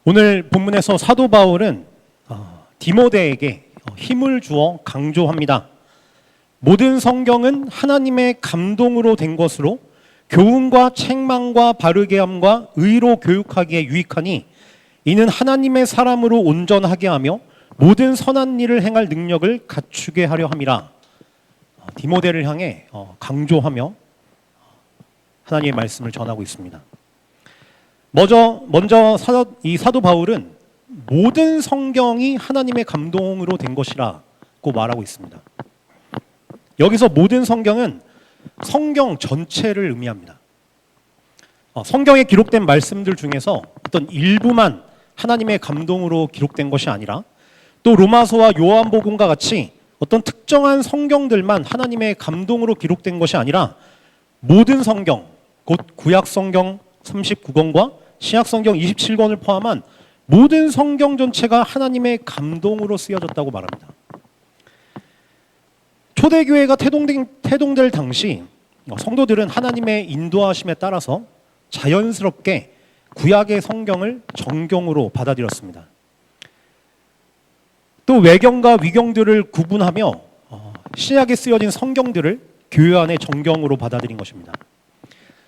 오늘 본문에서 사도 바울은 디모데에게 힘을 주어 강조합니다. 모든 성경은 하나님의 감동으로 된 것으로 교훈과 책망과 바르게 함과 의로 교육하기에 유익하니 이는 하나님의 사람으로 온전하게 하며 모든 선한 일을 행할 능력을 갖추게 하려 함이라. 디모데를 향해 강조하며 하나님의 말씀을 전하고 있습니다. 먼저 이 사도 바울은 모든 성경이 하나님의 감동으로 된 것이라고 말하고 있습니다. 여기서 모든 성경은 성경 전체를 의미합니다. 성경에 기록된 말씀들 중에서 어떤 일부만 하나님의 감동으로 기록된 것이 아니라 또 로마서와 요한복음과 같이 어떤 특정한 성경들만 하나님의 감동으로 기록된 것이 아니라 모든 성경, 곧 구약 성경 39권과 신약 성경 27권을 포함한 모든 성경 전체가 하나님의 감동으로 쓰여졌다고 말합니다. 초대교회가 태동될 당시 성도들은 하나님의 인도하심에 따라서 자연스럽게 구약의 성경을 정경으로 받아들였습니다. 또 외경과 위경들을 구분하며 신약에 쓰여진 성경들을 교회 안에 정경으로 받아들인 것입니다.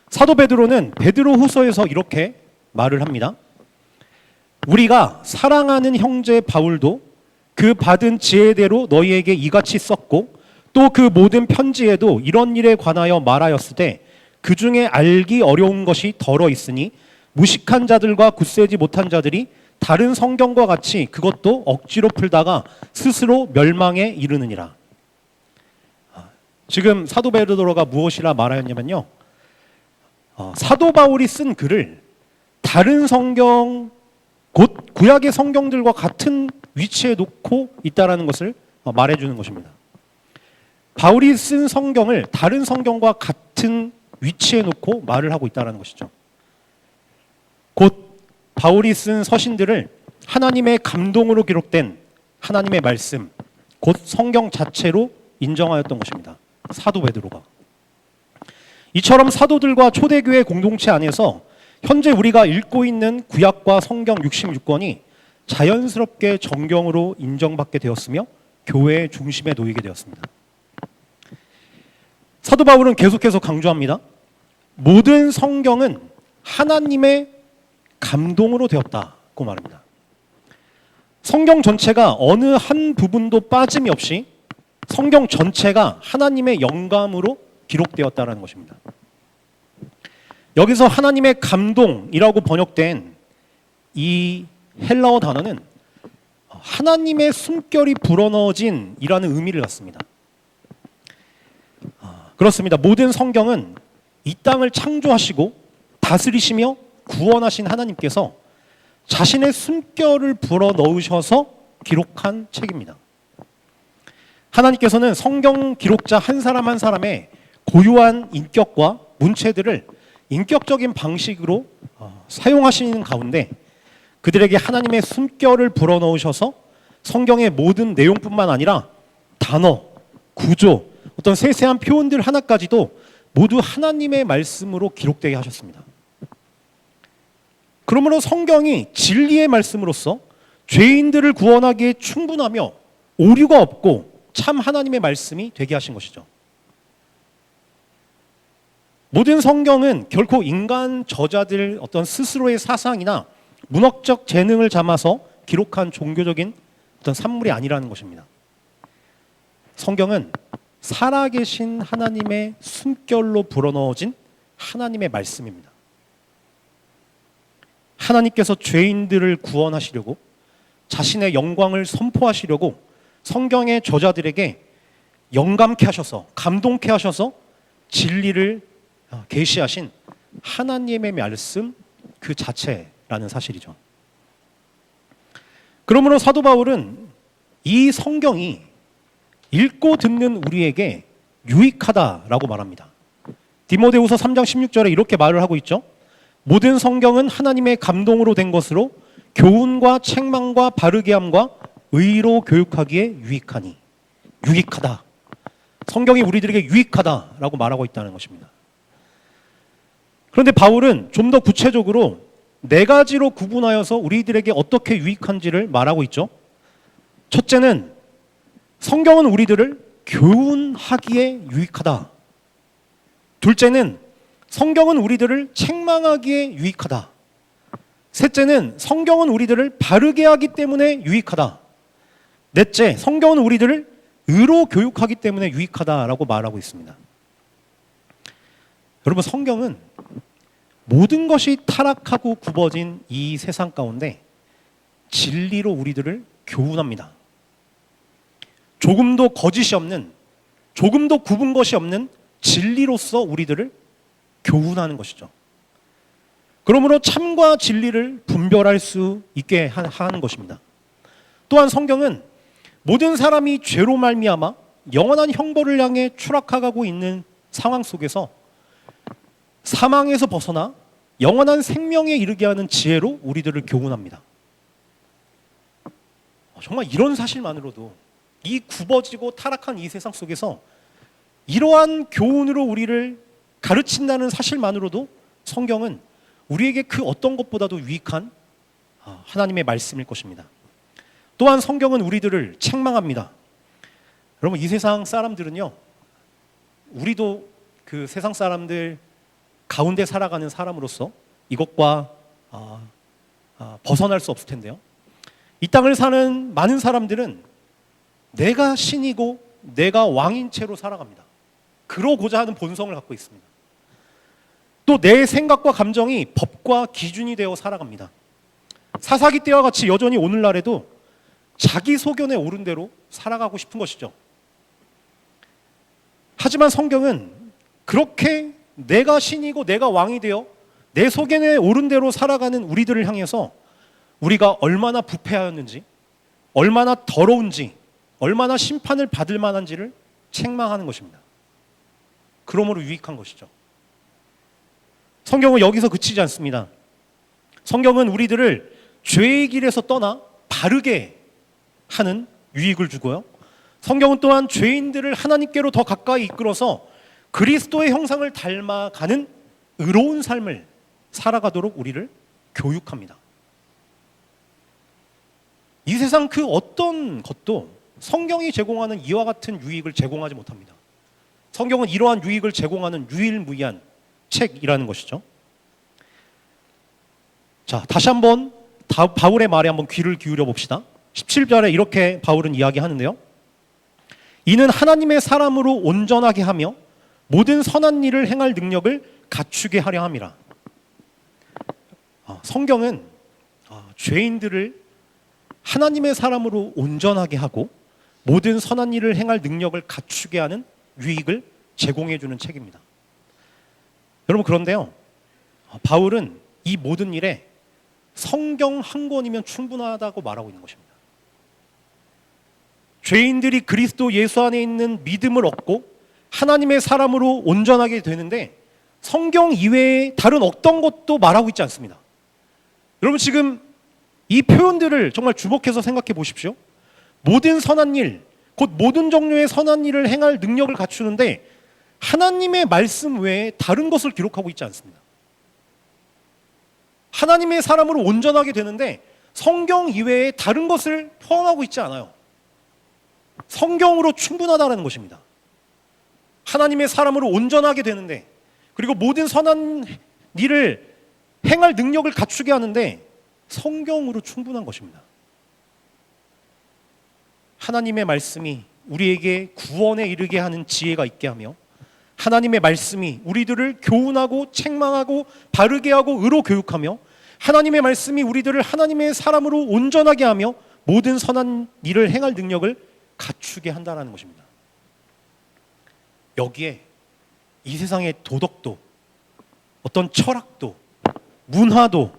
사도 베드로는 베드로후서에서 이렇게 말을 합니다. 우리가 사랑하는 형제 바울도 그 받은 지혜대로 너희에게 이같이 썼고 또 그 모든 편지에도 이런 일에 관하여 말하였으되 그 중에 알기 어려운 것이 덜어 있으니 무식한 자들과 굳세지 못한 자들이 다른 성경과 같이 그것도 억지로 풀다가 스스로 멸망에 이르느니라. 지금 사도 베드로가 무엇이라 말하였냐면요, 사도 바울이 쓴 글을 다른 성경, 곧 구약의 성경들과 같은 위치에 놓고 있다는 것을 말해주는 것입니다. 바울이 쓴 성경을 다른 성경과 같은 위치에 놓고 말을 하고 있다는 것이죠. 곧 바울이 쓴 서신들을 하나님의 감동으로 기록된 하나님의 말씀, 곧 성경 자체로 인정하였던 것입니다. 사도 베드로가. 이처럼 사도들과 초대교회 공동체 안에서 현재 우리가 읽고 있는 구약과 성경 66권이 자연스럽게 정경으로 인정받게 되었으며 교회의 중심에 놓이게 되었습니다. 사도 바울은 계속해서 강조합니다. 모든 성경은 하나님의 감동으로 되었다고 말합니다. 성경 전체가 어느 한 부분도 빠짐이 없이 성경 전체가 하나님의 영감으로 기록되었다는 것입니다. 여기서 하나님의 감동이라고 번역된 이 헬라어 단어는 하나님의 숨결이 불어넣어진이라는 의미를 갖습니다. 그렇습니다. 모든 성경은 이 땅을 창조하시고 다스리시며 구원하신 하나님께서 자신의 숨결을 불어넣으셔서 기록한 책입니다. 하나님께서는 성경 기록자 한 사람 한 사람의 고유한 인격과 문체들을 인격적인 방식으로 사용하시는 가운데 그들에게 하나님의 숨결을 불어넣으셔서 성경의 모든 내용뿐만 아니라 단어, 구조, 어떤 세세한 표현들 하나까지도 모두 하나님의 말씀으로 기록되게 하셨습니다. 그러므로 성경이 진리의 말씀으로서 죄인들을 구원하기에 충분하며 오류가 없고 참 하나님의 말씀이 되게 하신 것이죠. 모든 성경은 결코 인간 저자들 어떤 스스로의 사상이나 문학적 재능을 담아서 기록한 종교적인 어떤 산물이 아니라는 것입니다. 성경은 살아계신 하나님의 숨결로 불어넣어진 하나님의 말씀입니다. 하나님께서 죄인들을 구원하시려고 자신의 영광을 선포하시려고 성경의 저자들에게 영감케 하셔서 감동케 하셔서 진리를 계시하신 하나님의 말씀 그 자체라는 사실이죠. 그러므로 사도 바울은 이 성경이 읽고 듣는 우리에게 유익하다라고 말합니다. 디모데후서 3장 16절에 이렇게 말을 하고 있죠. 모든 성경은 하나님의 감동으로 된 것으로 교훈과 책망과 바르게 함과 의로 교육하기에 유익하니. 유익하다. 성경이 우리들에게 유익하다라고 말하고 있다는 것입니다. 그런데 바울은 좀 더 구체적으로 네 가지로 구분하여서 우리들에게 어떻게 유익한지를 말하고 있죠. 첫째는 성경은 우리들을 교훈하기에 유익하다. 둘째는 성경은 우리들을 책망하기에 유익하다. 셋째는 성경은 우리들을 바르게 하기 때문에 유익하다. 넷째, 성경은 우리들을 의로 교육하기 때문에 유익하다라고 말하고 있습니다. 여러분, 성경은 모든 것이 타락하고 굽어진 이 세상 가운데 진리로 우리들을 교훈합니다. 조금도 거짓이 없는, 조금도 굽은 것이 없는 진리로서 우리들을 교훈하는 것이죠. 그러므로 참과 진리를 분별할 수 있게 하는 것입니다. 또한 성경은 모든 사람이 죄로 말미암아 영원한 형벌을 향해 추락하고 있는 상황 속에서 사망에서 벗어나 영원한 생명에 이르게 하는 지혜로 우리들을 교훈합니다. 정말 이런 사실만으로도, 이 굽어지고 타락한 이 세상 속에서 이러한 교훈으로 우리를 가르친다는 사실만으로도 성경은 우리에게 그 어떤 것보다도 유익한 하나님의 말씀일 것입니다. 또한 성경은 우리들을 책망합니다. 여러분, 이 세상 사람들은요, 우리도 그 세상 사람들 가운데 살아가는 사람으로서 이것과 벗어날 수 없을 텐데요. 이 땅을 사는 많은 사람들은 내가 신이고 내가 왕인 채로 살아갑니다. 그러고자 하는 본성을 갖고 있습니다. 또 내 생각과 감정이 법과 기준이 되어 살아갑니다. 사사기 때와 같이 여전히 오늘날에도 자기 소견에 오른 대로 살아가고 싶은 것이죠. 하지만 성경은 그렇게 내가 신이고 내가 왕이 되어 내 소견에 오른 대로 살아가는 우리들을 향해서 우리가 얼마나 부패하였는지, 얼마나 더러운지, 얼마나 심판을 받을 만한지를 책망하는 것입니다. 그러므로 유익한 것이죠. 성경은 여기서 그치지 않습니다. 성경은 우리들을 죄의 길에서 떠나 바르게 하는 유익을 주고요. 성경은 또한 죄인들을 하나님께로 더 가까이 이끌어서 그리스도의 형상을 닮아가는 의로운 삶을 살아가도록 우리를 교육합니다. 이 세상 그 어떤 것도 성경이 제공하는 이와 같은 유익을 제공하지 못합니다. 성경은 이러한 유익을 제공하는 유일무이한 책이라는 것이죠. 자, 다시 한번 바울의 말에 한번 귀를 기울여 봅시다. 17절에 이렇게 바울은 이야기하는데요. 이는 하나님의 사람으로 온전하게 하며 모든 선한 일을 행할 능력을 갖추게 하려 함이라. 성경은 죄인들을 하나님의 사람으로 온전하게 하고 모든 선한 일을 행할 능력을 갖추게 하는 유익을 제공해 주는 책입니다. 여러분, 그런데요, 바울은 이 모든 일에 성경 한 권이면 충분하다고 말하고 있는 것입니다. 죄인들이 그리스도 예수 안에 있는 믿음을 얻고 하나님의 사람으로 온전하게 되는데 성경 이외에 다른 어떤 것도 말하고 있지 않습니다. 여러분, 지금 이 표현들을 정말 주목해서 생각해 보십시오. 모든 선한 일, 곧 모든 종류의 선한 일을 행할 능력을 갖추는데 하나님의 말씀 외에 다른 것을 기록하고 있지 않습니다. 하나님의 사람으로 온전하게 되는데 성경 이외에 다른 것을 포함하고 있지 않아요. 성경으로 충분하다는 것입니다. 하나님의 사람으로 온전하게 되는데, 그리고 모든 선한 일을 행할 능력을 갖추게 하는데 성경으로 충분한 것입니다. 하나님의 말씀이 우리에게 구원에 이르게 하는 지혜가 있게 하며 하나님의 말씀이 우리들을 교훈하고 책망하고 바르게 하고 의로 교육하며 하나님의 말씀이 우리들을 하나님의 사람으로 온전하게 하며 모든 선한 일을 행할 능력을 갖추게 한다는 것입니다. 여기에 이 세상의 도덕도, 어떤 철학도, 문화도,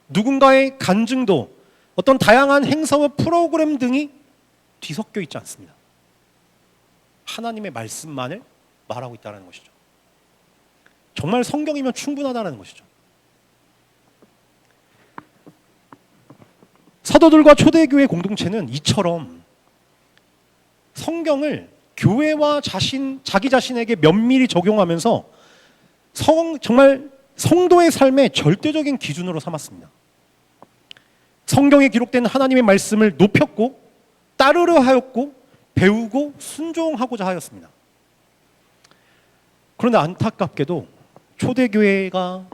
누군가의 간증도, 어떤 다양한 행사와 프로그램 등이 뒤섞여 있지 않습니다. 하나님의 말씀만을 말하고 있다는 것이죠. 정말 성경이면 충분하다는 것이죠. 사도들과 초대교회 공동체는 이처럼 성경을 교회와 자기 자신에게 면밀히 적용하면서 정말 성도의 삶의 절대적인 기준으로 삼았습니다. 성경에 기록된 하나님의 말씀을 높였고 따르려 하였고 배우고 순종하고자 하였습니다. 그런데 안타깝게도 초대교회가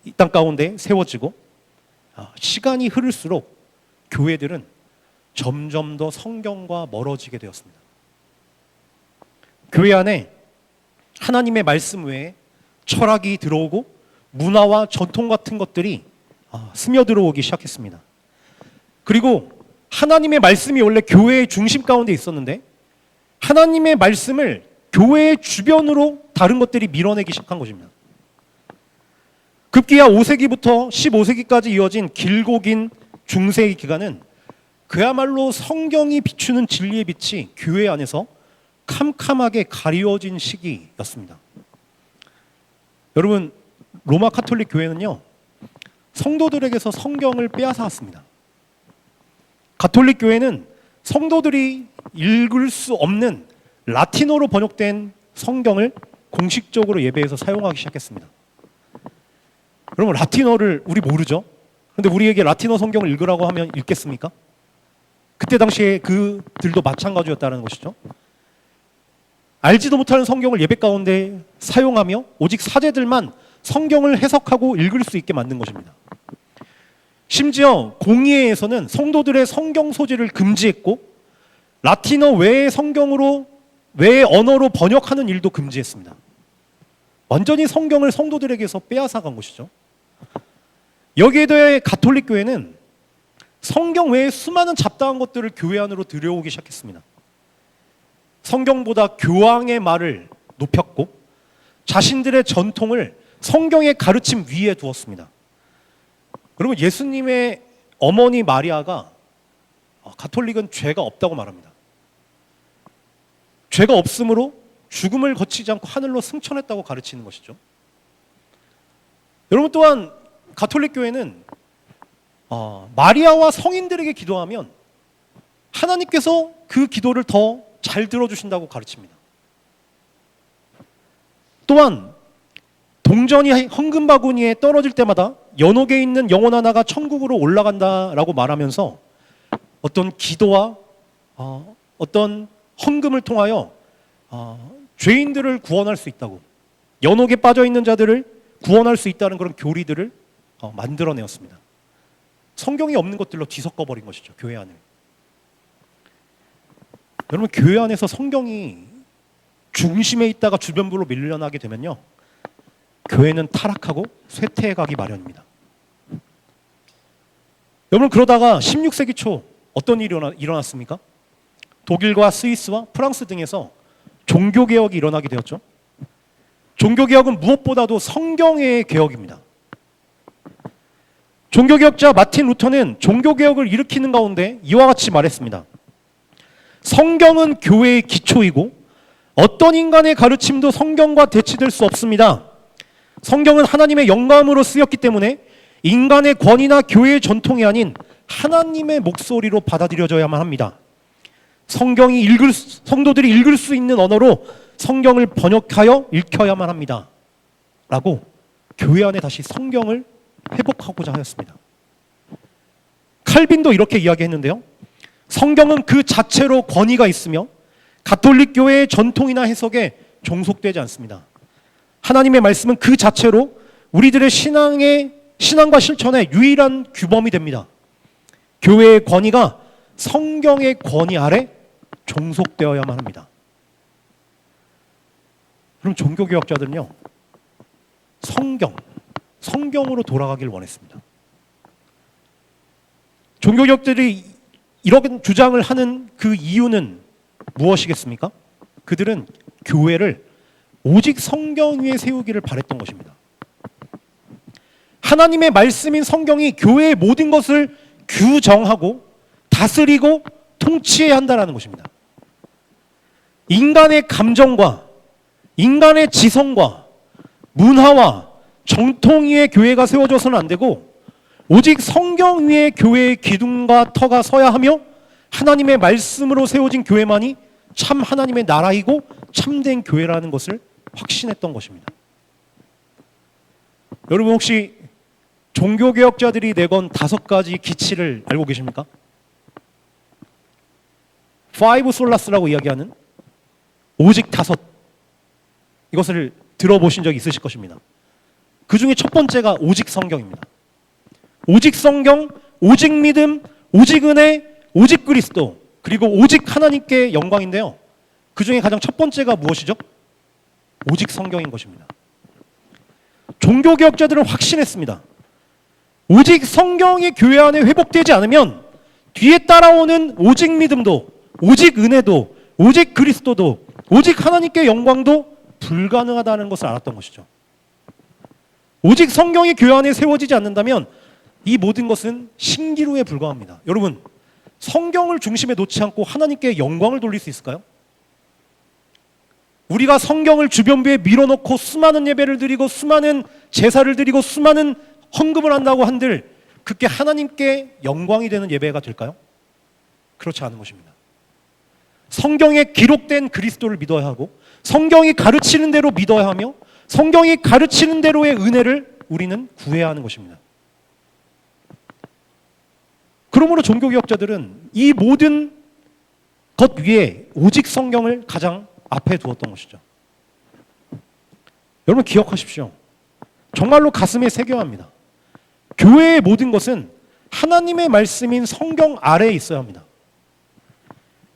이 땅 가운데 세워지고 시간이 흐를수록 교회들은 점점 더 성경과 멀어지게 되었습니다. 교회 안에 하나님의 말씀 외에 철학이 들어오고 문화와 전통 같은 것들이 스며들어오기 시작했습니다. 그리고 하나님의 말씀이 원래 교회의 중심 가운데 있었는데 하나님의 말씀을 교회의 주변으로 다른 것들이 밀어내기 시작한 것입니다. 급기야 5세기부터 15세기까지 이어진 길고 긴 중세기 기간은 그야말로 성경이 비추는 진리의 빛이 교회 안에서 캄캄하게 가리워진 시기였습니다. 여러분, 로마 카톨릭 교회는요, 성도들에게서 성경을 빼앗아왔습니다. 가톨릭 교회는 성도들이 읽을 수 없는 라틴어로 번역된 성경을 공식적으로 예배에서 사용하기 시작했습니다. 여러분, 라틴어를 우리 모르죠? 그런데 우리에게 라틴어 성경을 읽으라고 하면 읽겠습니까? 그때 당시에 그들도 마찬가지였다는 것이죠. 알지도 못하는 성경을 예배 가운데 사용하며 오직 사제들만 성경을 해석하고 읽을 수 있게 만든 것입니다. 심지어 공의회에서는 성도들의 성경 소지를 금지했고 라틴어 외의 언어로 번역하는 일도 금지했습니다. 완전히 성경을 성도들에게서 빼앗아간 것이죠. 여기에 더해 가톨릭 교회는 성경 외에 수많은 잡다한 것들을 교회 안으로 들여오기 시작했습니다. 성경보다 교황의 말을 높였고 자신들의 전통을 성경의 가르침 위에 두었습니다. 그리고 예수님의 어머니 마리아가 가톨릭은 죄가 없다고 말합니다. 죄가 없으므로 죽음을 거치지 않고 하늘로 승천했다고 가르치는 것이죠. 여러분, 또한 가톨릭 교회는 마리아와 성인들에게 기도하면 하나님께서 그 기도를 더 잘 들어주신다고 가르칩니다. 또한 동전이 헌금 바구니에 떨어질 때마다 연옥에 있는 영혼 하나가 천국으로 올라간다라고 말하면서 어떤 기도와 어떤 헌금을 통하여 죄인들을 구원할 수 있다고, 연옥에 빠져 있는 자들을 구원할 수 있다는 그런 교리들을 만들어내었습니다. 성경이 없는 것들로 뒤섞어 버린 것이죠, 교회 안을. 여러분, 교회 안에서 성경이 중심에 있다가 주변부로 밀려나게 되면요, 교회는 타락하고 쇠퇴해가기 마련입니다. 여러분, 그러다가 16세기 초 어떤 일이 일어났습니까? 독일과 스위스와 프랑스 등에서 종교개혁이 일어나게 되었죠. 종교개혁은 무엇보다도 성경의 개혁입니다. 종교개혁자 마틴 루터는 종교개혁을 일으키는 가운데 이와 같이 말했습니다. 성경은 교회의 기초이고 어떤 인간의 가르침도 성경과 대치될 수 없습니다. 성경은 하나님의 영감으로 쓰였기 때문에 인간의 권위나 교회의 전통이 아닌 하나님의 목소리로 받아들여져야만 합니다. 성도들이 읽을 수 있는 언어로 성경을 번역하여 읽혀야만 합니다. 라고 교회 안에 다시 성경을 회복하고자 하였습니다. 칼빈도 이렇게 이야기했는데요. 성경은 그 자체로 권위가 있으며 가톨릭 교회의 전통이나 해석에 종속되지 않습니다. 하나님의 말씀은 그 자체로 우리들의 신앙과 실천의 유일한 규범이 됩니다. 교회의 권위가 성경의 권위 아래 종속되어야만 합니다. 그럼 종교개혁자들은요, 성경으로 돌아가길 원했습니다. 종교개혁자들이 이런 주장을 하는 그 이유는 무엇이겠습니까? 그들은 교회를 오직 성경 위에 세우기를 바랬던 것입니다. 하나님의 말씀인 성경이 교회의 모든 것을 규정하고 다스리고 통치해야 한다는 것입니다. 인간의 감정과 인간의 지성과 문화와 정통 위에 교회가 세워져서는 안 되고 오직 성경 위에 교회의 기둥과 터가 서야 하며 하나님의 말씀으로 세워진 교회만이 참 하나님의 나라이고 참된 교회라는 것을 확신했던 것입니다. 여러분 혹시 종교개혁자들이 내건 5가지 기치를 알고 계십니까? 파이브 솔라스라고 이야기하는 오직 5, 이것을 들어보신 적 있으실 것입니다. 그 중에 첫 번째가 오직 성경입니다. 오직 성경, 오직 믿음, 오직 은혜, 오직 그리스도, 그리고 오직 하나님께 영광인데요. 그 중에 가장 첫 번째가 무엇이죠? 오직 성경인 것입니다. 종교개혁자들은 확신했습니다. 오직 성경이 교회 안에 회복되지 않으면 뒤에 따라오는 오직 믿음도, 오직 은혜도, 오직 그리스도도, 오직 하나님께 영광도 불가능하다는 것을 알았던 것이죠. 오직 성경이 교회 안에 세워지지 않는다면 이 모든 것은 신기루에 불과합니다. 여러분, 성경을 중심에 놓지 않고 하나님께 영광을 돌릴 수 있을까요? 우리가 성경을 주변부에 밀어놓고 수많은 예배를 드리고 수많은 제사를 드리고 수많은 헌금을 한다고 한들 그게 하나님께 영광이 되는 예배가 될까요? 그렇지 않은 것입니다. 성경에 기록된 그리스도를 믿어야 하고 성경이 가르치는 대로 믿어야 하며 성경이 가르치는 대로의 은혜를 우리는 구해야 하는 것입니다. 그러므로 종교개혁자들은 이 모든 것 위에 오직 성경을 가장 앞에 두었던 것이죠. 여러분 기억하십시오. 정말로 가슴에 새겨야 합니다. 교회의 모든 것은 하나님의 말씀인 성경 아래에 있어야 합니다.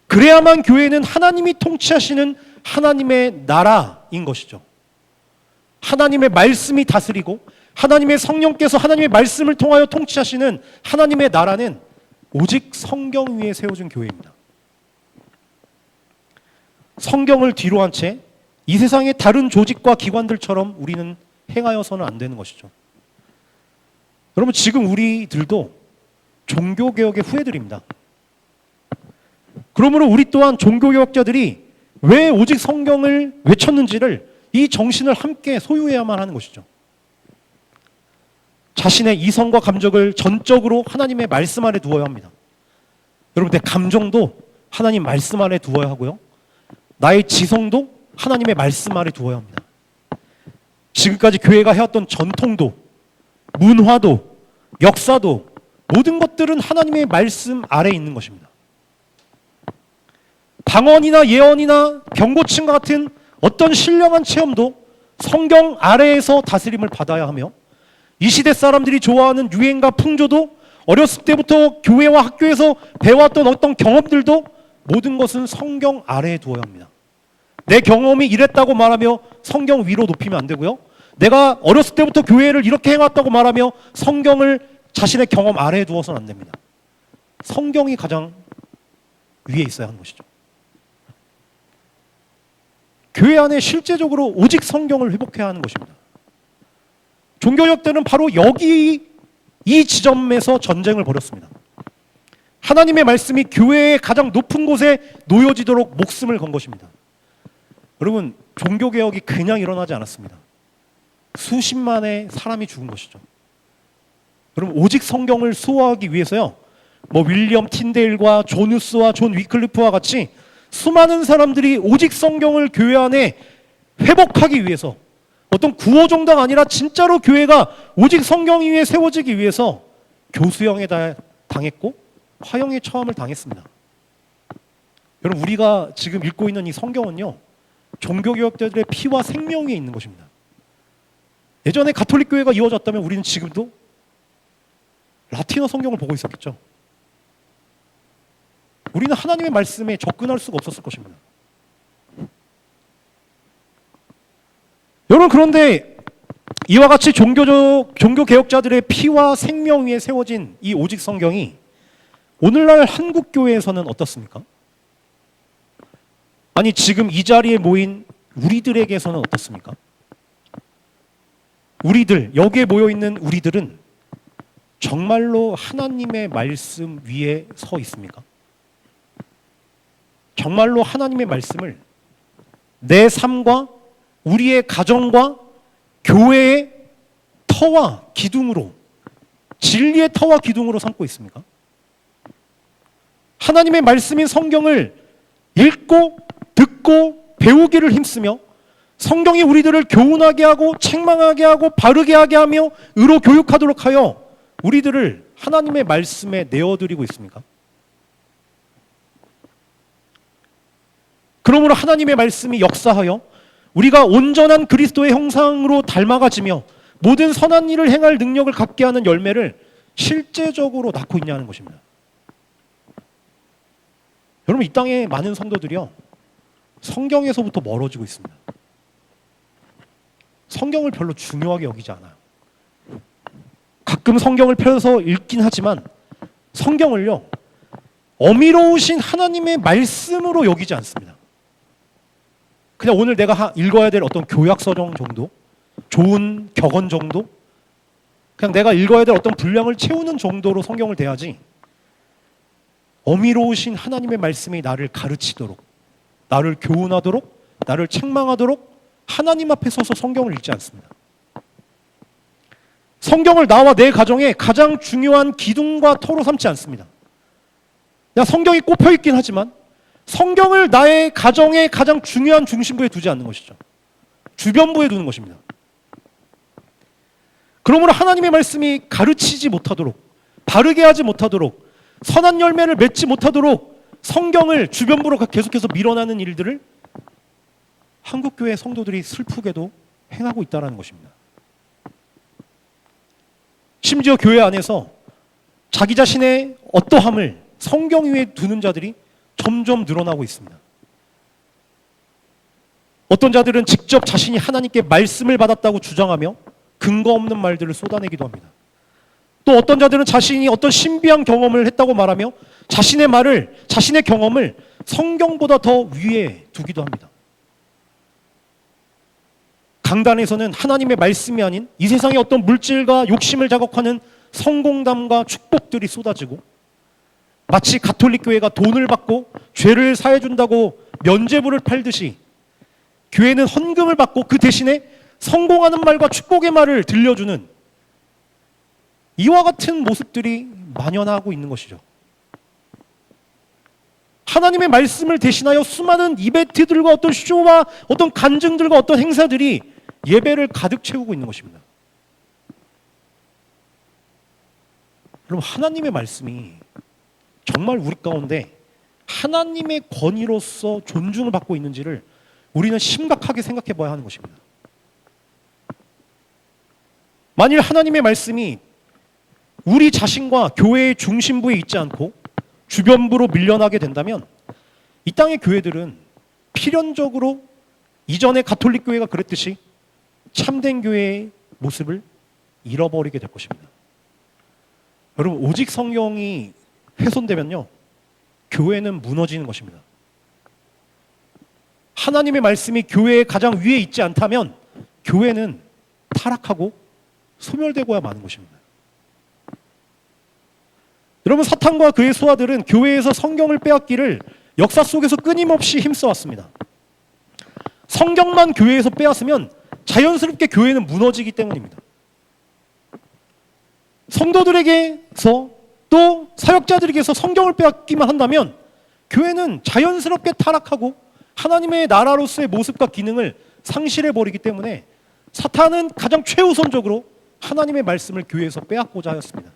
그래야만 교회는 하나님이 통치하시는 하나님의 나라인 것이죠. 하나님의 말씀이 다스리고 하나님의 성령께서 하나님의 말씀을 통하여 통치하시는 하나님의 나라는 오직 성경 위에 세워진 교회입니다. 성경을 뒤로 한 채 이 세상의 다른 조직과 기관들처럼 우리는 행하여서는 안 되는 것이죠. 여러분 지금 우리들도 종교개혁의 후예들입니다. 그러므로 우리 또한 종교개혁자들이 왜 오직 성경을 외쳤는지를 이 정신을 함께 소유해야만 하는 것이죠. 자신의 이성과 감정을 전적으로 하나님의 말씀 아래 두어야 합니다. 여러분 내 감정도 하나님 말씀 아래 두어야 하고요. 나의 지성도 하나님의 말씀 아래 두어야 합니다. 지금까지 교회가 해왔던 전통도 문화도 역사도 모든 것들은 하나님의 말씀 아래에 있는 것입니다. 방언이나 예언이나 병고침과 같은 어떤 신령한 체험도 성경 아래에서 다스림을 받아야 하며 이 시대 사람들이 좋아하는 유행과 풍조도 어렸을 때부터 교회와 학교에서 배워왔던 어떤 경험들도 모든 것은 성경 아래에 두어야 합니다. 내 경험이 이랬다고 말하며 성경 위로 높이면 안 되고요. 내가 어렸을 때부터 교회를 이렇게 해왔다고 말하며 성경을 자신의 경험 아래에 두어서는 안 됩니다. 성경이 가장 위에 있어야 하는 것이죠. 교회 안에 실제적으로 오직 성경을 회복해야 하는 것입니다. 종교개혁자들은 바로 여기 이 지점에서 전쟁을 벌였습니다. 하나님의 말씀이 교회의 가장 높은 곳에 놓여지도록 목숨을 건 것입니다. 여러분 종교개혁이 그냥 일어나지 않았습니다. 수십만의 사람이 죽은 것이죠. 여러분 오직 성경을 수호하기 위해서요. 윌리엄 틴데일과 존 후스와 존 위클리프와 같이 수많은 사람들이 오직 성경을 교회 안에 회복하기 위해서 어떤 구호정당 아니라 진짜로 교회가 오직 성경 위에 세워지기 위해서 교수형에 당했고 화형의 처함을 당했습니다. 여러분 우리가 지금 읽고 있는 이 성경은요. 종교개혁자들의 피와 생명 위에 있는 것입니다. 예전에 가톨릭 교회가 이루어졌다면 우리는 지금도 라틴어 성경을 보고 있었겠죠. 우리는 하나님의 말씀에 접근할 수가 없었을 것입니다. 여러분 그런데 이와 같이 종교개혁자들의 피와 생명 위에 세워진 이 오직 성경이 오늘날 한국교회에서는 어떻습니까? 아니 지금 이 자리에 모인 우리들에게서는 어떻습니까? 우리들, 여기에 모여있는 우리들은 정말로 하나님의 말씀 위에 서 있습니까? 정말로 하나님의 말씀을 내 삶과 우리의 가정과 교회의 터와 기둥으로 진리의 터와 기둥으로 삼고 있습니까? 하나님의 말씀인 성경을 읽고 듣고 배우기를 힘쓰며 성경이 우리들을 교훈하게 하고 책망하게 하고 바르게 하게 하며 의로 교육하도록 하여 우리들을 하나님의 말씀에 내어드리고 있습니까? 그러므로 하나님의 말씀이 역사하여 우리가 온전한 그리스도의 형상으로 닮아가지며 모든 선한 일을 행할 능력을 갖게 하는 열매를 실제적으로 낳고 있냐는 것입니다. 여러분, 이 땅에 많은 성도들이요, 성경에서부터 멀어지고 있습니다. 성경을 별로 중요하게 여기지 않아요. 가끔 성경을 펴서 읽긴 하지만 성경을요, 어미로우신 하나님의 말씀으로 여기지 않습니다. 그냥 오늘 내가 읽어야 될 어떤 교약서정 정도, 좋은 격언 정도, 그냥 내가 읽어야 될 어떤 분량을 채우는 정도로 성경을 대하지, 어미로우신 하나님의 말씀이 나를 가르치도록, 나를 교훈하도록, 나를 책망하도록 하나님 앞에 서서 성경을 읽지 않습니다. 성경을 나와 내 가정에 가장 중요한 기둥과 터로 삼지 않습니다. 성경이 꼽혀 있긴 하지만 성경을 나의 가정의 가장 중요한 중심부에 두지 않는 것이죠. 주변부에 두는 것입니다. 그러므로 하나님의 말씀이 가르치지 못하도록, 바르게 하지 못하도록, 선한 열매를 맺지 못하도록 성경을 주변부로 계속해서 밀어나는 일들을 한국교회 성도들이 슬프게도 행하고 있다는 것입니다. 심지어 교회 안에서 자기 자신의 어떠함을 성경 위에 두는 자들이 점점 늘어나고 있습니다. 어떤 자들은 직접 자신이 하나님께 말씀을 받았다고 주장하며 근거 없는 말들을 쏟아내기도 합니다. 또 어떤 자들은 자신이 어떤 신비한 경험을 했다고 말하며 자신의 말을, 자신의 경험을 성경보다 더 위에 두기도 합니다. 강단에서는 하나님의 말씀이 아닌 이 세상의 어떤 물질과 욕심을 자극하는 성공담과 축복들이 쏟아지고, 마치 가톨릭 교회가 돈을 받고 죄를 사해준다고 면죄부를 팔듯이 교회는 헌금을 받고 그 대신에 성공하는 말과 축복의 말을 들려주는 이와 같은 모습들이 만연하고 있는 것이죠. 하나님의 말씀을 대신하여 수많은 이벤트들과 어떤 쇼와 어떤 간증들과 어떤 행사들이 예배를 가득 채우고 있는 것입니다. 여러분, 하나님의 말씀이 정말 우리 가운데 하나님의 권위로서 존중을 받고 있는지를 우리는 심각하게 생각해 봐야 하는 것입니다. 만일 하나님의 말씀이 우리 자신과 교회의 중심부에 있지 않고 주변부로 밀려나게 된다면 이 땅의 교회들은 필연적으로 이전의 가톨릭 교회가 그랬듯이 참된 교회의 모습을 잃어버리게 될 것입니다. 여러분, 오직 성경이 훼손되면요, 교회는 무너지는 것입니다. 하나님의 말씀이 교회의 가장 위에 있지 않다면 교회는 타락하고 소멸되고야 마는 것입니다. 여러분, 사탄과 그의 수하들은 교회에서 성경을 빼앗기를 역사 속에서 끊임없이 힘써왔습니다. 성경만 교회에서 빼앗으면 자연스럽게 교회는 무너지기 때문입니다. 성도들에게서 또 사역자들에게서 성경을 빼앗기만 한다면 교회는 자연스럽게 타락하고 하나님의 나라로서의 모습과 기능을 상실해버리기 때문에 사탄은 가장 최우선적으로 하나님의 말씀을 교회에서 빼앗고자 하였습니다.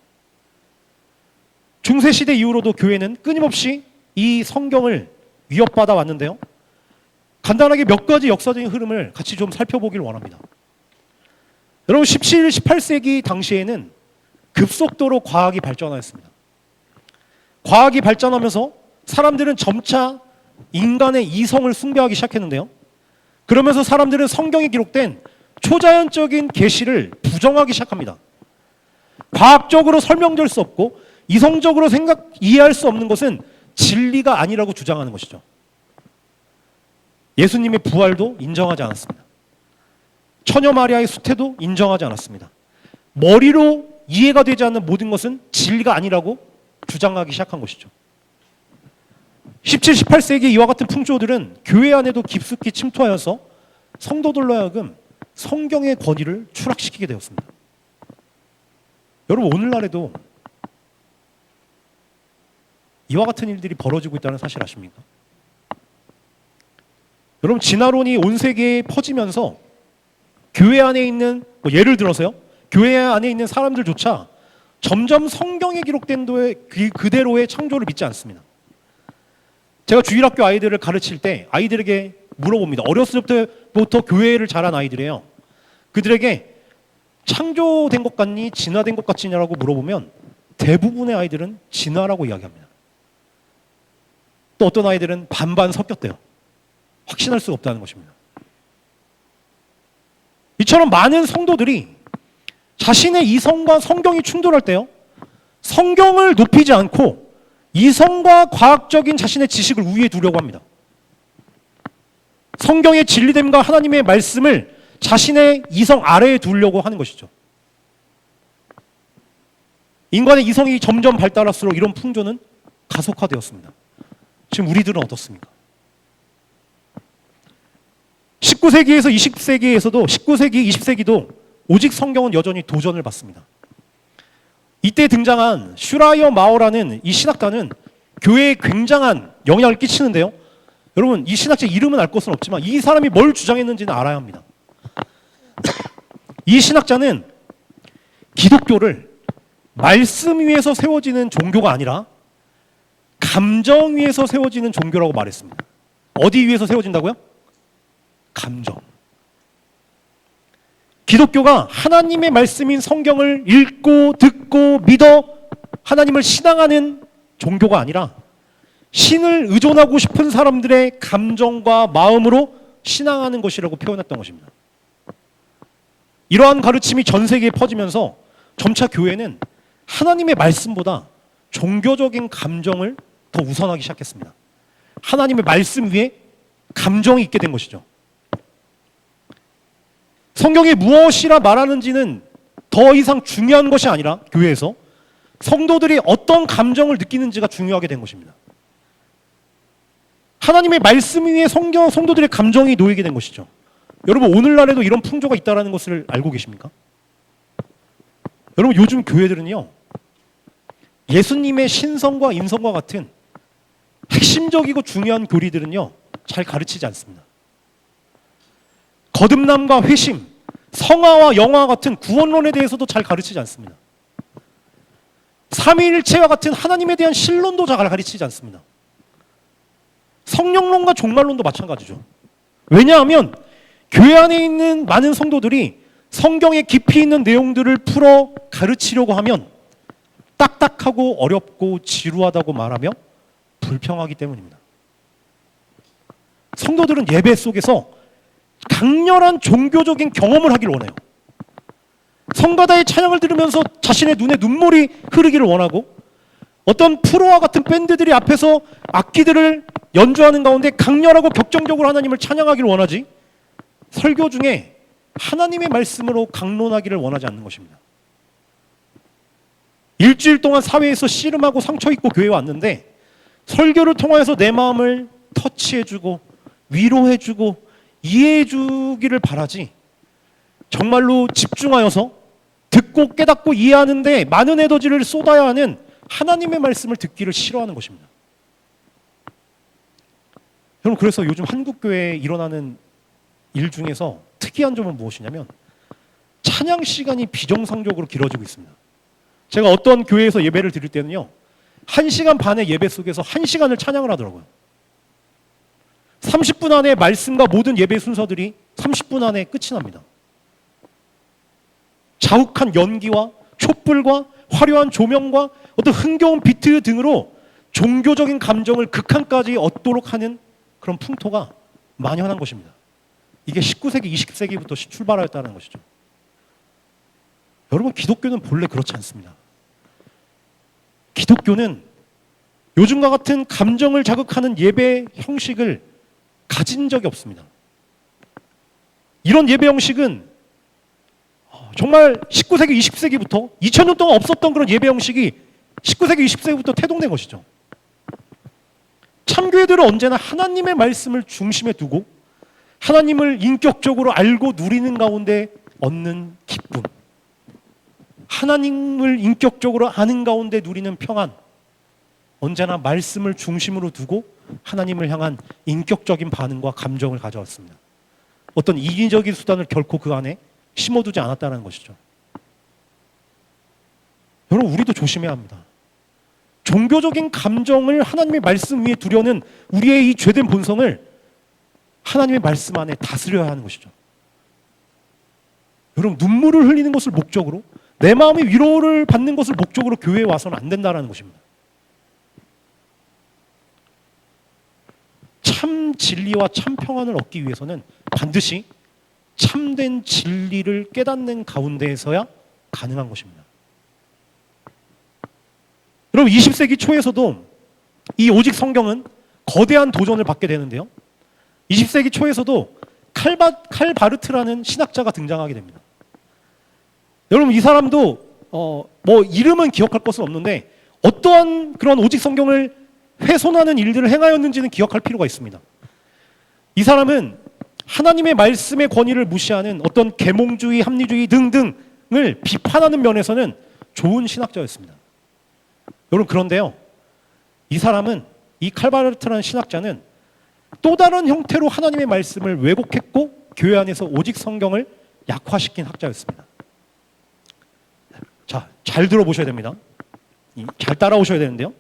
중세시대 이후로도 교회는 끊임없이 이 성경을 위협받아 왔는데요, 간단하게 몇 가지 역사적인 흐름을 같이 좀 살펴보길 원합니다. 여러분, 17, 18세기 당시에는 급속도로 과학이 발전하였습니다. 과학이 발전하면서 사람들은 점차 인간의 이성을 숭배하기 시작했는데요, 그러면서 사람들은 성경에 기록된 초자연적인 계시를 부정하기 시작합니다. 과학적으로 설명될 수 없고 이성적으로 이해할 수 없는 것은 진리가 아니라고 주장하는 것이죠. 예수님의 부활도 인정하지 않았습니다. 처녀 마리아의 수태도 인정하지 않았습니다. 머리로 이해가 되지 않는 모든 것은 진리가 아니라고 주장하기 시작한 것이죠. 17, 18세기 이와 같은 풍조들은 교회 안에도 깊숙이 침투하여서 성도들로 하여금 성경의 권위를 추락시키게 되었습니다. 여러분, 오늘날에도 이와 같은 일들이 벌어지고 있다는 사실 아십니까? 여러분, 진화론이 온 세계에 퍼지면서 교회 안에 있는, 예를 들어서요, 교회 안에 있는 사람들조차 점점 성경에 기록된 그대로의 창조를 믿지 않습니다. 제가 주일학교 아이들을 가르칠 때 아이들에게 물어봅니다. 어렸을 때부터 교회를 자란 아이들이에요. 그들에게 창조된 것 같니? 진화된 것 같지냐라고 물어보면 대부분의 아이들은 진화라고 이야기합니다. 또 어떤 아이들은 반반 섞였대요. 확신할 수가 없다는 것입니다. 이처럼 많은 성도들이 자신의 이성과 성경이 충돌할 때요, 성경을 높이지 않고 이성과 과학적인 자신의 지식을 우위에 두려고 합니다. 성경의 진리됨과 하나님의 말씀을 자신의 이성 아래에 두려고 하는 것이죠. 인간의 이성이 점점 발달할수록 이런 풍조는 가속화되었습니다. 지금 우리들은 어떻습니까? 19세기에서 20세기에서도 19세기, 20세기도 오직 성경은 여전히 도전을 받습니다. 이때 등장한 슈라이어 마어라는 이 신학자는 교회에 굉장한 영향을 끼치는데요. 여러분, 이 신학자 이름은 알 것은 없지만 이 사람이 뭘 주장했는지는 알아야 합니다. 이 신학자는 기독교를 말씀 위에서 세워지는 종교가 아니라 감정 위에서 세워지는 종교라고 말했습니다. 어디 위에서 세워진다고요? 감정. 기독교가 하나님의 말씀인 성경을 읽고 듣고 믿어 하나님을 신앙하는 종교가 아니라 신을 의존하고 싶은 사람들의 감정과 마음으로 신앙하는 것이라고 표현했던 것입니다. 이러한 가르침이 전 세계에 퍼지면서 점차 교회는 하나님의 말씀보다 종교적인 감정을 더 우선하기 시작했습니다. 하나님의 말씀 위에 감정이 있게 된 것이죠. 성경이 무엇이라 말하는지는 더 이상 중요한 것이 아니라 교회에서 성도들이 어떤 감정을 느끼는지가 중요하게 된 것입니다. 하나님의 말씀 위에 성도들의 감정이 놓이게 된 것이죠. 여러분, 오늘날에도 이런 풍조가 있다는 것을 알고 계십니까? 여러분, 요즘 교회들은요, 예수님의 신성과 인성과 같은 핵심적이고 중요한 교리들은요, 잘 가르치지 않습니다. 거듭남과 회심, 성화와 영화 같은 구원론에 대해서도 잘 가르치지 않습니다. 삼위일체와 같은 하나님에 대한 신론도 잘 가르치지 않습니다. 성령론과 종말론도 마찬가지죠. 왜냐하면 교회 안에 있는 많은 성도들이 성경에 깊이 있는 내용들을 풀어 가르치려고 하면 딱딱하고 어렵고 지루하다고 말하며 불평하기 때문입니다. 성도들은 예배 속에서 강렬한 종교적인 경험을 하기를 원해요. 성가다의 찬양을 들으면서 자신의 눈에 눈물이 흐르기를 원하고, 어떤 프로와 같은 밴드들이 앞에서 악기들을 연주하는 가운데 강렬하고 격정적으로 하나님을 찬양하기를 원하지, 설교 중에 하나님의 말씀으로 강론하기를 원하지 않는 것입니다. 일주일 동안 사회에서 씨름하고 상처 입고 교회에 왔는데 설교를 통해서 내 마음을 터치해주고 위로해주고 이해해주기를 바라지, 정말로 집중하여서 듣고 깨닫고 이해하는데 많은 에너지를 쏟아야 하는 하나님의 말씀을 듣기를 싫어하는 것입니다. 여러분, 그래서 요즘 한국교회에 일어나는 일 중에서 특이한 점은 무엇이냐면 찬양 시간이 비정상적으로 길어지고 있습니다. 제가 어떤 교회에서 예배를 드릴 때는요, 1시간 반의 예배 속에서 1시간을 찬양을 하더라고요. 30분 안에 말씀과 모든 예배 순서들이 30분 안에 끝이 납니다. 자욱한 연기와 촛불과 화려한 조명과 어떤 흥겨운 비트 등으로 종교적인 감정을 극한까지 얻도록 하는 그런 풍토가 만연한 것입니다. 이게 19세기, 20세기부터 출발하였다는 것이죠. 여러분, 기독교는 본래 그렇지 않습니다. 기독교는 요즘과 같은 감정을 자극하는 예배 형식을 가진 적이 없습니다. 이런 예배 형식은 정말 19세기, 20세기부터 2000년 동안 없었던 그런 예배 형식이 19세기, 20세기부터 태동된 것이죠. 참교회들은 언제나 하나님의 말씀을 중심에 두고 하나님을 인격적으로 알고 누리는 가운데 얻는 기쁨, 하나님을 인격적으로 아는 가운데 누리는 평안, 언제나 말씀을 중심으로 두고 하나님을 향한 인격적인 반응과 감정을 가져왔습니다. 어떤 이기적인 수단을 결코 그 안에 심어두지 않았다는 것이죠. 여러분, 우리도 조심해야 합니다. 종교적인 감정을 하나님의 말씀 위에 두려는 우리의 이 죄된 본성을 하나님의 말씀 안에 다스려야 하는 것이죠. 여러분, 눈물을 흘리는 것을 목적으로, 내 마음의 위로를 받는 것을 목적으로 교회에 와서는 안 된다는 것입니다. 참 진리와 참 평안을 얻기 위해서는 반드시 참된 진리를 깨닫는 가운데에서야 가능한 것입니다. 여러분, 20세기 초에서도 이 오직 성경은 거대한 도전을 받게 되는데요. 20세기 초에서도 칼바르트라는 신학자가 등장하게 됩니다. 여러분, 이 사람도 뭐 이름은 기억할 것은 없는데 어떠한 그런 오직 성경을 훼손하는 일들을 행하였는지는 기억할 필요가 있습니다. 이 사람은 하나님의 말씀의 권위를 무시하는 어떤 계몽주의, 합리주의 등등을 비판하는 면에서는 좋은 신학자였습니다. 여러분, 그런데요, 이 사람은, 이 칼바르트라는 신학자는 또 다른 형태로 하나님의 말씀을 왜곡했고 교회 안에서 오직 성경을 약화시킨 학자였습니다. 자, 잘 들어보셔야 됩니다. 잘 따라오셔야 되는데요.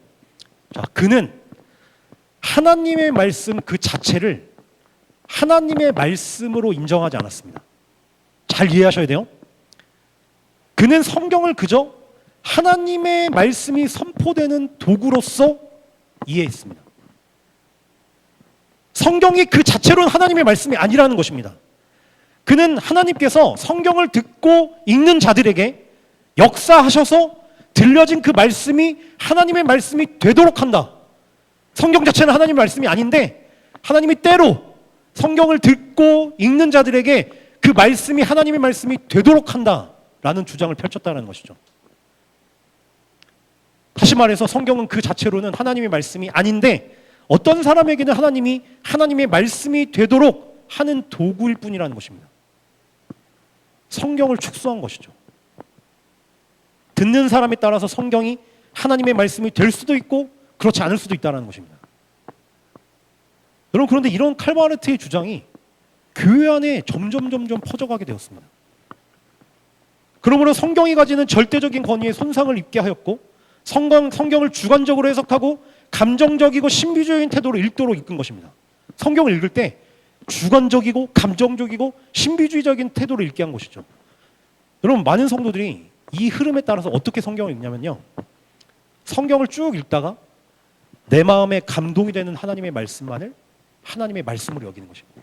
자, 그는 하나님의 말씀 그 자체를 하나님의 말씀으로 인정하지 않았습니다. 잘 이해하셔야 돼요. 그는 성경을 그저 하나님의 말씀이 선포되는 도구로서 이해했습니다. 성경이 그 자체로는 하나님의 말씀이 아니라는 것입니다. 그는 하나님께서 성경을 듣고 읽는 자들에게 역사하셔서 들려진 그 말씀이 하나님의 말씀이 되도록 한다. 성경 자체는 하나님의 말씀이 아닌데 하나님이 때로 성경을 듣고 읽는 자들에게 그 말씀이 하나님의 말씀이 되도록 한다라는 주장을 펼쳤다는 것이죠. 다시 말해서 성경은 그 자체로는 하나님의 말씀이 아닌데 어떤 사람에게는 하나님이 하나님의 말씀이 되도록 하는 도구일 뿐이라는 것입니다. 성경을 축소한 것이죠. 듣는 사람에 따라서 성경이 하나님의 말씀이 될 수도 있고 그렇지 않을 수도 있다는 것입니다. 여러분, 그런데 이런 칼바르트의 주장이 교회 안에 점점 퍼져가게 되었습니다. 그러므로 성경이 가지는 절대적인 권위에 손상을 입게 하였고 성경을 주관적으로 해석하고 감정적이고 신비주의적인 태도로 읽도록 이끈 것입니다. 성경을 읽을 때 주관적이고 감정적이고 신비주의적인 태도로 읽게 한 것이죠. 여러분, 많은 성도들이 이 흐름에 따라서 어떻게 성경을 읽냐면요, 성경을 쭉 읽다가 내 마음에 감동이 되는 하나님의 말씀만을 하나님의 말씀으로 여기는 것입니다.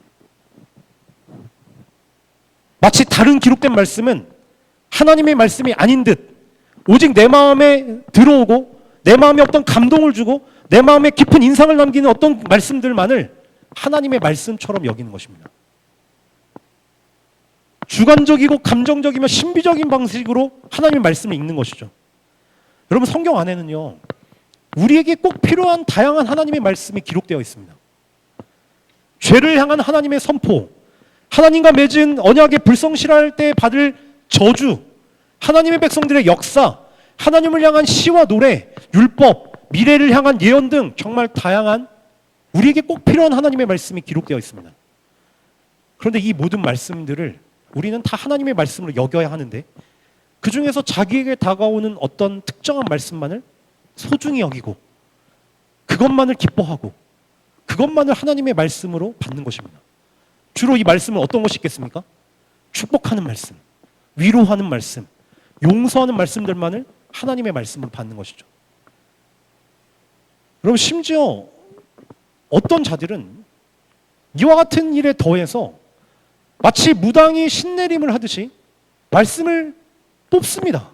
마치 다른 기록된 말씀은 하나님의 말씀이 아닌 듯 오직 내 마음에 들어오고 내 마음에 어떤 감동을 주고 내 마음에 깊은 인상을 남기는 어떤 말씀들만을 하나님의 말씀처럼 여기는 것입니다. 주관적이고 감정적이며 신비적인 방식으로 하나님의 말씀을 읽는 것이죠. 여러분, 성경 안에는요, 우리에게 꼭 필요한 다양한 하나님의 말씀이 기록되어 있습니다. 죄를 향한 하나님의 선포, 하나님과 맺은 언약에 불성실할 때 받을 저주, 하나님의 백성들의 역사, 하나님을 향한 시와 노래, 율법, 미래를 향한 예언 등 정말 다양한 우리에게 꼭 필요한 하나님의 말씀이 기록되어 있습니다. 그런데 이 모든 말씀들을 우리는 다 하나님의 말씀으로 여겨야 하는데 그 중에서 자기에게 다가오는 어떤 특정한 말씀만을 소중히 여기고 그것만을 기뻐하고 그것만을 하나님의 말씀으로 받는 것입니다. 주로 이 말씀은 어떤 것이 있겠습니까? 축복하는 말씀, 위로하는 말씀, 용서하는 말씀들만을 하나님의 말씀으로 받는 것이죠. 여러분, 심지어 어떤 자들은 이와 같은 일에 더해서 마치 무당이 신내림을 하듯이 말씀을 뽑습니다.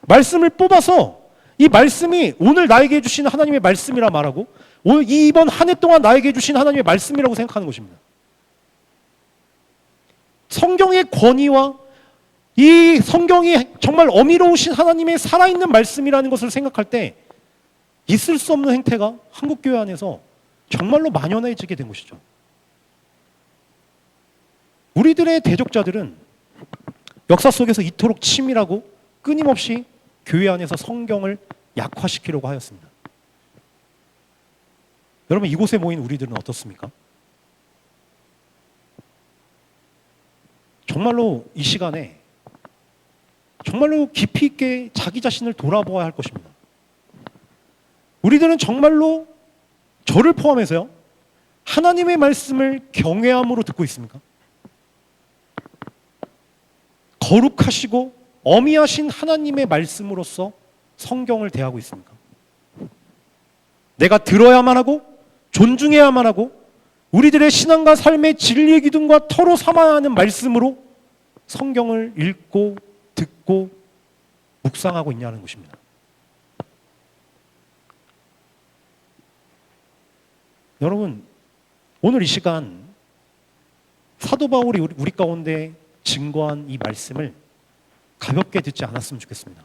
말씀을 뽑아서 이 말씀이 오늘 나에게 주신 하나님의 말씀이라 말하고 오늘 이번 한 해 동안 나에게 주신 하나님의 말씀이라고 생각하는 것입니다. 성경의 권위와 이 성경이 정말 어미로우신 하나님의 살아있는 말씀이라는 것을 생각할 때 있을 수 없는 행태가 한국교회 안에서 정말로 만연해지게 된 것이죠. 우리들의 대적자들은 역사 속에서 이토록 치밀하고 끊임없이 교회 안에서 성경을 약화시키려고 하였습니다. 여러분, 이곳에 모인 우리들은 어떻습니까? 정말로 이 시간에 정말로 깊이 있게 자기 자신을 돌아보아야 할 것입니다. 우리들은 정말로 저를 포함해서요, 하나님의 말씀을 경외함으로 듣고 있습니까? 거룩하시고 어미하신 하나님의 말씀으로서 성경을 대하고 있습니까? 내가 들어야만 하고 존중해야만 하고 우리들의 신앙과 삶의 진리의 기둥과 터로 삼아야 하는 말씀으로 성경을 읽고 듣고 묵상하고 있냐는 것입니다. 여러분, 오늘 이 시간 사도 바울이 우리 가운데 증거한 이 말씀을 가볍게 듣지 않았으면 좋겠습니다.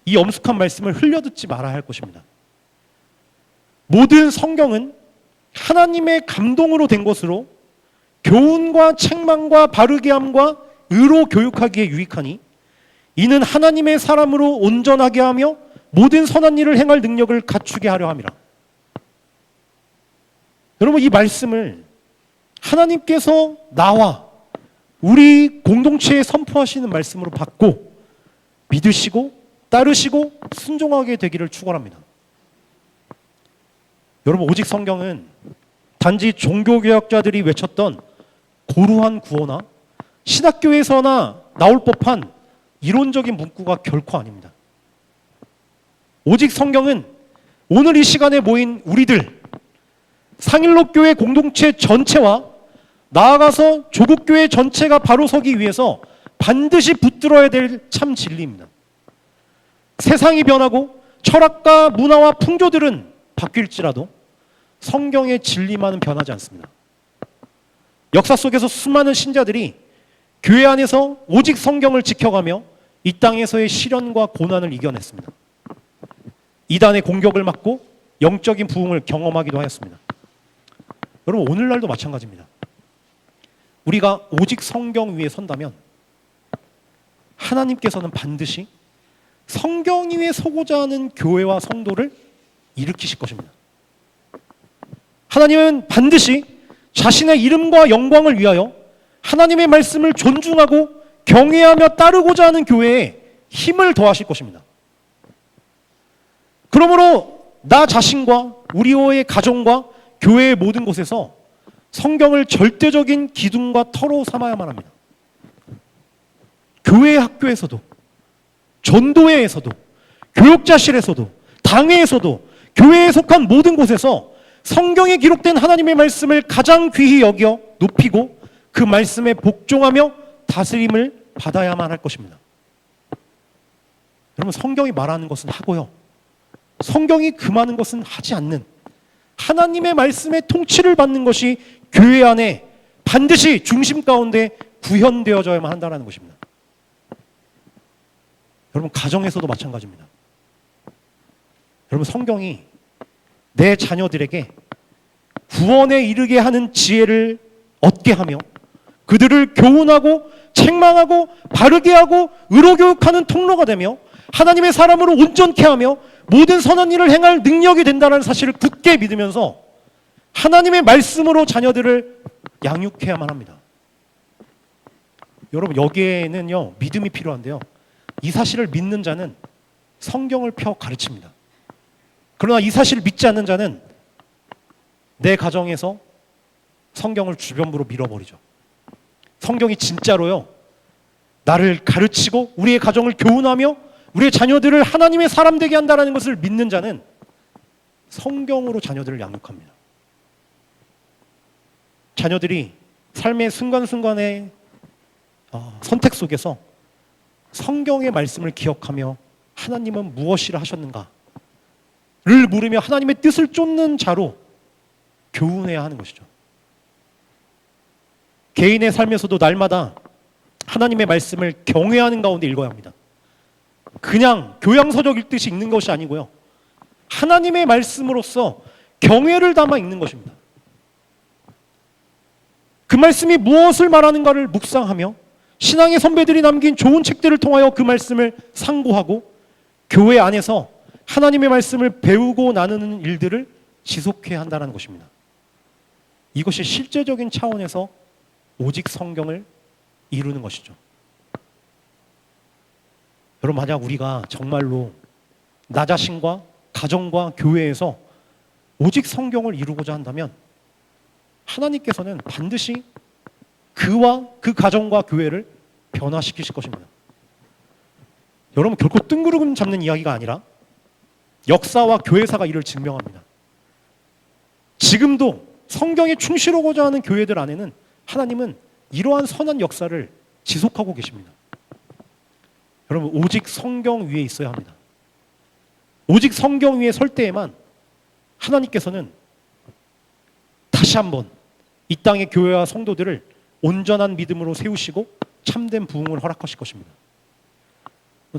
이 엄숙한 말씀을 흘려듣지 말아야 할 것입니다. 모든 성경은 하나님의 감동으로 된 것으로 교훈과 책망과 바르게 함과 의로 교육하기에 유익하니 이는 하나님의 사람으로 온전하게 하며 모든 선한 일을 행할 능력을 갖추게 하려 함이라. 여러분, 이 말씀을 하나님께서 나와 우리 공동체에 선포하시는 말씀으로 받고 믿으시고 따르시고 순종하게 되기를 축원합니다. 여러분, 오직 성경은 단지 종교개혁자들이 외쳤던 고루한 구호나 신학교에서나 나올 법한 이론적인 문구가 결코 아닙니다. 오직 성경은 오늘 이 시간에 모인 우리들, 상일록교회 공동체 전체와 나아가서 조국교회 전체가 바로 서기 위해서 반드시 붙들어야 될 참 진리입니다. 세상이 변하고 철학과 문화와 풍조들은 바뀔지라도 성경의 진리만은 변하지 않습니다. 역사 속에서 수많은 신자들이 교회 안에서 오직 성경을 지켜가며 이 땅에서의 시련과 고난을 이겨냈습니다. 이단의 공격을 막고 영적인 부흥을 경험하기도 하였습니다. 여러분, 오늘날도 마찬가지입니다. 우리가 오직 성경 위에 선다면 하나님께서는 반드시 성경 위에 서고자 하는 교회와 성도를 일으키실 것입니다. 하나님은 반드시 자신의 이름과 영광을 위하여 하나님의 말씀을 존중하고 경외하며 따르고자 하는 교회에 힘을 더하실 것입니다. 그러므로 나 자신과 우리의 가정과 교회의 모든 곳에서 성경을 절대적인 기둥과 터로 삼아야만 합니다. 교회 학교에서도, 전도회에서도, 교육자실에서도, 당회에서도, 교회에 속한 모든 곳에서 성경에 기록된 하나님의 말씀을 가장 귀히 여겨 높이고 그 말씀에 복종하며 다스림을 받아야만 할 것입니다. 여러분, 성경이 말하는 것은 하고요, 성경이 금하는 것은 하지 않는 하나님의 말씀의 통치를 받는 것이 교회 안에 반드시 중심 가운데 구현되어져야만 한다는 것입니다. 여러분, 가정에서도 마찬가지입니다. 여러분, 성경이 내 자녀들에게 구원에 이르게 하는 지혜를 얻게 하며 그들을 교훈하고 책망하고 바르게 하고 의로 교육하는 통로가 되며 하나님의 사람으로 온전케 하며 모든 선한 일을 행할 능력이 된다는 사실을 굳게 믿으면서 하나님의 말씀으로 자녀들을 양육해야만 합니다. 여러분, 여기에는요 믿음이 필요한데요, 이 사실을 믿는 자는 성경을 펴 가르칩니다. 그러나 이 사실을 믿지 않는 자는 내 가정에서 성경을 주변부로 밀어버리죠. 성경이 진짜로요 나를 가르치고 우리의 가정을 교훈하며 우리의 자녀들을 하나님의 사람 되게 한다는 것을 믿는 자는 성경으로 자녀들을 양육합니다. 자녀들이 삶의 순간순간의 선택 속에서 성경의 말씀을 기억하며 하나님은 무엇이라 하셨는가를 물으며 하나님의 뜻을 쫓는 자로 교훈해야 하는 것이죠. 개인의 삶에서도 날마다 하나님의 말씀을 경외하는 가운데 읽어야 합니다. 그냥 교양서적 읽듯이 읽는 것이 아니고요, 하나님의 말씀으로서 경외를 담아 읽는 것입니다. 그 말씀이 무엇을 말하는가를 묵상하며 신앙의 선배들이 남긴 좋은 책들을 통하여 그 말씀을 상고하고 교회 안에서 하나님의 말씀을 배우고 나누는 일들을 지속해야 한다는 것입니다. 이것이 실제적인 차원에서 오직 성경을 이루는 것이죠. 여러분, 만약 우리가 정말로 나 자신과 가정과 교회에서 오직 성경을 이루고자 한다면 하나님께서는 반드시 그와 그 가정과 교회를 변화시키실 것입니다. 여러분, 결코 뜬구름 잡는 이야기가 아니라 역사와 교회사가 이를 증명합니다. 지금도 성경에 충실하고자 하는 교회들 안에는 하나님은 이러한 선한 역사를 지속하고 계십니다. 여러분, 오직 성경 위에 있어야 합니다. 오직 성경 위에 설 때에만 하나님께서는 다시 한번 이 땅의 교회와 성도들을 온전한 믿음으로 세우시고 참된 부흥을 허락하실 것입니다.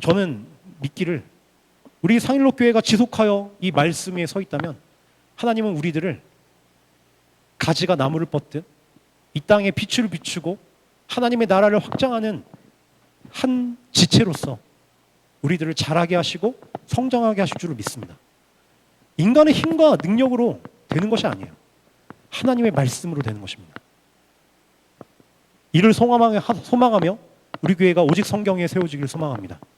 저는 믿기를 우리 상일로교회가 지속하여 이 말씀 위에 서 있다면 하나님은 우리들을 가지가 나무를 뻗듯 이 땅에 빛을 비추고 하나님의 나라를 확장하는 한 지체로서 우리들을 자라게 하시고 성장하게 하실 줄을 믿습니다. 인간의 힘과 능력으로 되는 것이 아니에요. 하나님의 말씀으로 되는 것입니다. 이를 소망하며 우리 교회가 오직 성경 위에 세워지기를 소망합니다.